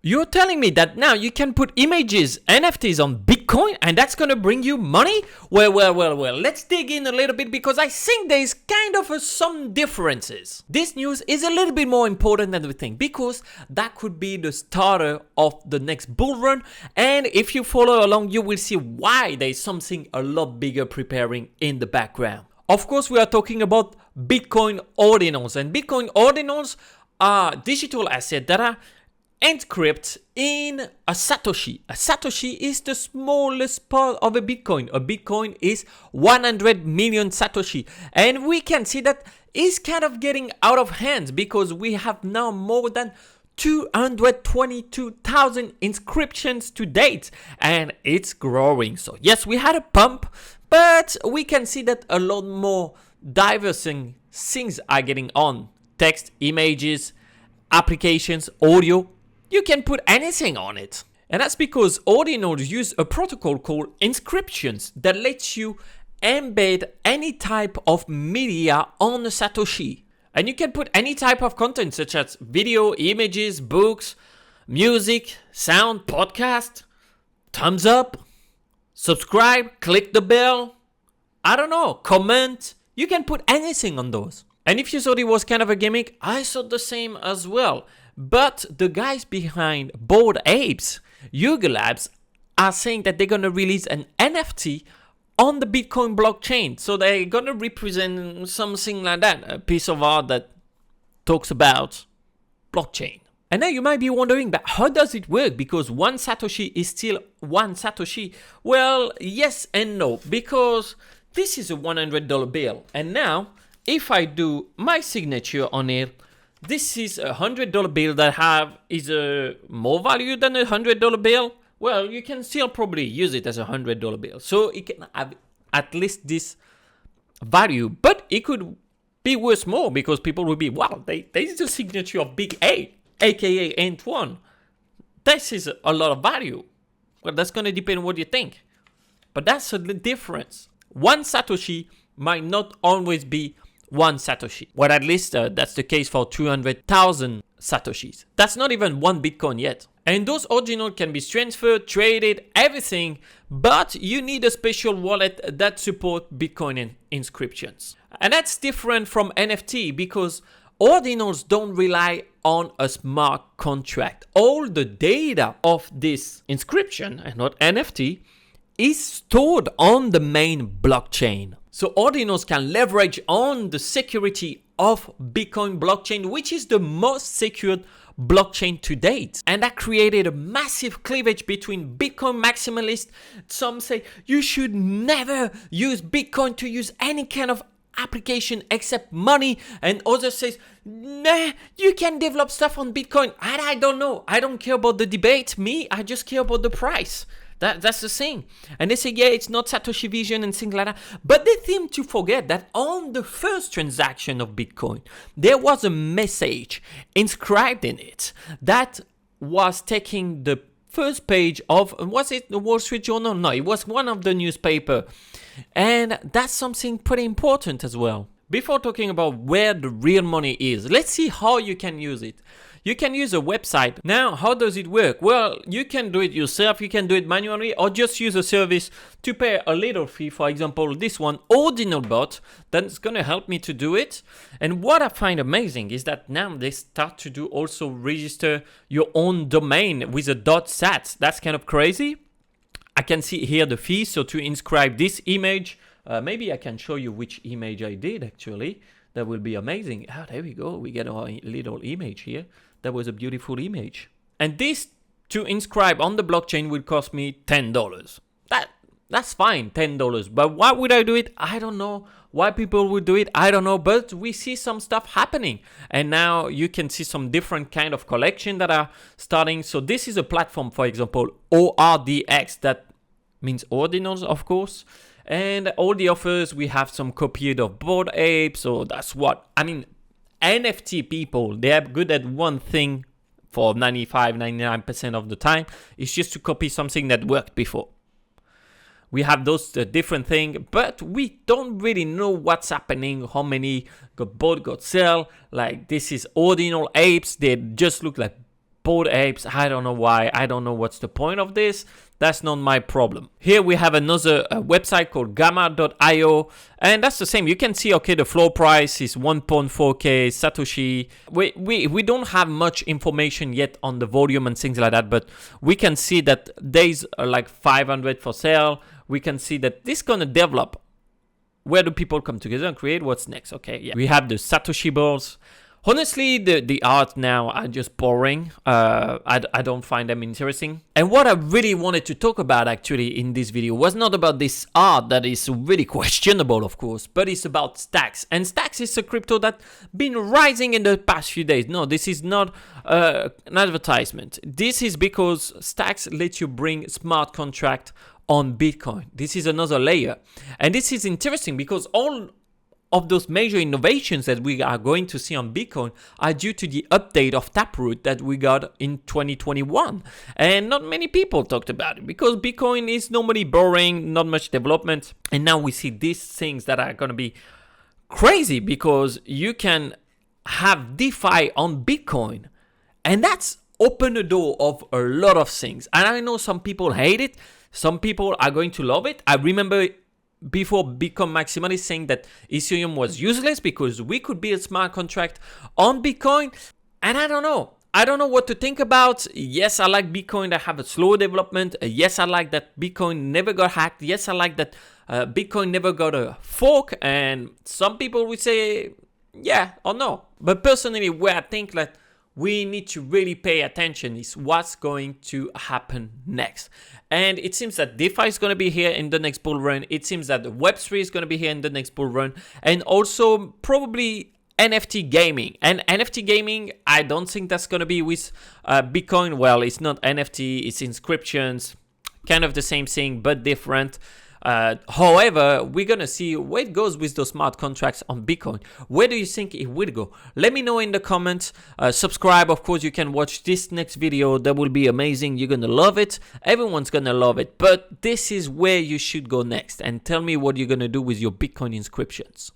You're telling me that now you can put images, NFTs on Bitcoin and that's going to bring you money? Well, let's dig in a little bit because I think there's kind of some differences. This news is a little bit more important than we think because that could be the starter of the next bull run. And if you follow along, you will see why there's something a lot bigger preparing in the background. Of course, we are talking about Bitcoin Ordinals, and Bitcoin Ordinals are digital assets that are inscribed in a Satoshi. A Satoshi is the smallest part of a Bitcoin. A Bitcoin is 100 million Satoshi. And we can see that it's kind of getting out of hand because we have now more than 222,000 inscriptions to date. And it's growing. So yes, we had a pump, but we can see that a lot more diverse things are getting on. Text, images, applications, audio. You can put anything on it. And that's because Ordinals use a protocol called inscriptions that lets you embed any type of media on a Satoshi. And you can put any type of content such as video, images, books, music, sound, podcast, thumbs up, subscribe, click the bell, I don't know, comment. You can put anything on those. And if you thought it was kind of a gimmick, I thought the same as well. But the guys behind Bored Apes, Uglabs, are saying that they're going to release an NFT on the Bitcoin blockchain. So they're going to represent something like that, a piece of art that talks about blockchain. And now you might be wondering, but how does it work? Because one Satoshi is still one Satoshi. Well, yes and no, because this is a $100 bill. And now, if I do my signature on it, this is a $100 bill that is more value than a $100 bill. Well, you can still probably use it as a $100 bill. So it can have at least this value, but it could be worth more because people will be, wow, there's the signature of Big A, aka Antoine. This is a lot of value. Well, that's going to depend on what you think. But that's the difference. One Satoshi might not always be one Satoshi. Well, at least that's the case for 200,000 Satoshis. That's not even one Bitcoin yet. And those originals can be transferred, traded, everything, but you need a special wallet that supports Bitcoin inscriptions. And that's different from NFT because Ordinals don't rely on a smart contract. All the data of this inscription, and not NFT, is stored on the main blockchain. So Ordinals can leverage on the security of Bitcoin blockchain, which is the most secured blockchain to date. And that created a massive cleavage between Bitcoin Maximalists. Some say you should never use Bitcoin to use any kind of application except money, and others says, nah, you can develop stuff on Bitcoin. And I don't know. I don't care about the debate. I just care about the price. That's the thing. And they say, yeah, it's not Satoshi Vision and things like that. But they seem to forget that on the first transaction of Bitcoin, there was a message inscribed in it that was taking the first page of, was it the Wall Street Journal? No, it was one of the newspaper. And that's something pretty important as well. Before talking about where the real money is, let's see how you can use it. You can use a website. Now, how does it work? Well, you can do it yourself, you can do it manually, or just use a service to pay a little fee. For example, this one, Ordinalbot, that's going to help me to do it. And what I find amazing is that now they start to do also register your own domain with a .sat. That's kind of crazy. I can see here the fee. So to inscribe this image, maybe I can show you which image I did actually. That will be amazing. Ah, there we go. We get our little image here. That was a beautiful image. And this to inscribe on the blockchain will cost me $10. That's fine, $10. But why would I do it? I don't know. Why people would do it? I don't know. But we see some stuff happening. And now you can see some different kind of collection that are starting. So this is a platform, for example, ORDX. That means Ordinals, of course. And all the offers, we have some copied of Bored Apes. So that's what, I mean, NFT people, they are good at one thing for 99% of the time. It's just to copy something that worked before. We have those different things, but we don't really know what's happening, how many got bought, got sell. Like this is Ordinal Apes. They just look like Bored apes, I don't know why. I don't know what's the point of this. That's not my problem. Here we have another website called gamma.io, and that's the same. You can see, okay, the floor price is 1.4k Satoshi. We don't have much information yet on the volume and things like that, but we can see that days are like 500 for sale. We can see that this is gonna develop. Where do people come together and create? What's next? Okay, yeah. We have the Satoshi balls. Honestly, the art now are just boring. I don't find them interesting. And what I really wanted to talk about actually in this video was not about this art that is really questionable, of course, but it's about Stacks. And Stacks is a crypto that's been rising in the past few days. No, this is not an advertisement. This is because Stacks lets you bring smart contract on Bitcoin. This is another layer. And this is interesting because all of those major innovations that we are going to see on Bitcoin are due to the update of Taproot that we got in 2021. And not many people talked about it because Bitcoin is normally boring, not much development. And now we see these things that are going to be crazy because you can have DeFi on Bitcoin. And that's opened the door of a lot of things. And I know some people hate it. Some people are going to love it. I remember before Bitcoin Maximalists saying that Ethereum was useless because we could build smart contract on Bitcoin. And I don't know. I don't know what to think about. Yes, I like Bitcoin that have a slow development. Yes, I like that Bitcoin never got hacked. Yes, I like that Bitcoin never got a fork. And some people would say, yeah or no. But personally, where I think that we need to really pay attention is what's going to happen next. And it seems that DeFi is going to be here in the next bull run. It seems that Web3 is going to be here in the next bull run. And also probably NFT gaming. And NFT gaming, I don't think that's going to be with Bitcoin. Well, it's not NFT, it's inscriptions. Kind of the same thing, but different. However, we're going to see where it goes with those smart contracts on Bitcoin. Where do you think it will go? Let me know in the comments. Subscribe. Of course, you can watch this next video. That will be amazing. You're going to love it. Everyone's going to love it. But this is where you should go next. And tell me what you're going to do with your Bitcoin inscriptions.